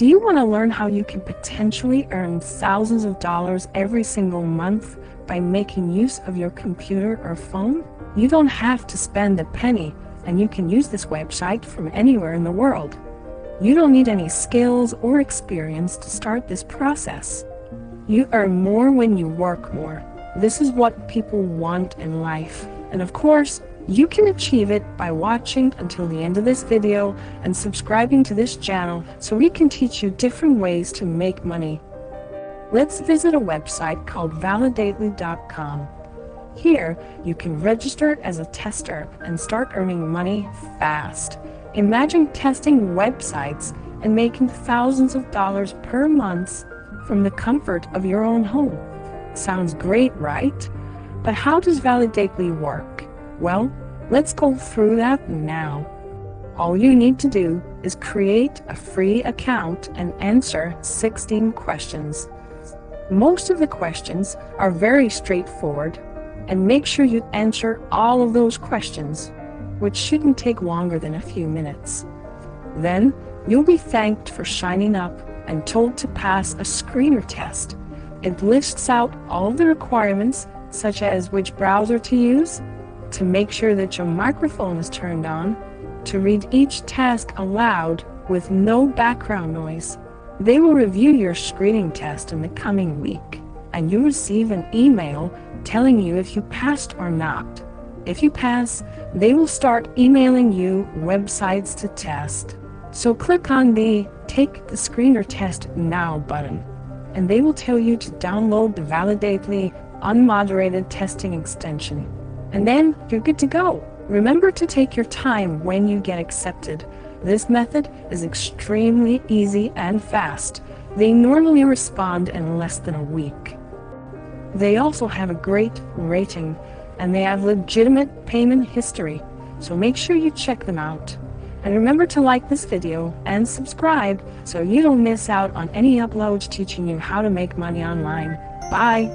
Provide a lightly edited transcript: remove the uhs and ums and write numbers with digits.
Do you want to learn how you can potentially earn thousands of dollars every single month by making use of your computer or phone? You don't have to spend a penny, and you can use this website from anywhere in the world. You don't need any skills or experience to start this process. You earn more when you work more. This is what people want in life. And of course, you can achieve it by watching until the end of this video and subscribing to this channel so we can teach you different ways to make money. Let's visit a website called Validately.com. Here, you can register as a tester and start earning money fast. Imagine testing websites and making thousands of dollars per month from the comfort of your own home. Sounds great, right? But how does Validately work? Well, let's go through that now. All you need to do is create a free account and answer 16 questions. Most of the questions are very straightforward, and make sure you answer all of those questions, which shouldn't take longer than a few minutes. Then, you'll be thanked for signing up and told to pass a screener test. It lists out all the requirements, such as which browser to use, to make sure that your microphone is turned on, to read each task aloud with no background noise. They will review your screening test in the coming week, and you'll receive an email telling you if you passed or not. If you pass, they will start emailing you websites to test. So click on the Take the Screener Test Now button, and they will tell you to download the Validately unmoderated testing extension. And then you're good to go. Remember to take your time when you get accepted. This method is extremely easy and fast. They normally respond in less than a week. They also have a great rating, and they have legitimate payment history, so make sure you check them out. And remember to like this video and subscribe so you don't miss out on any uploads teaching you how to make money online. Bye!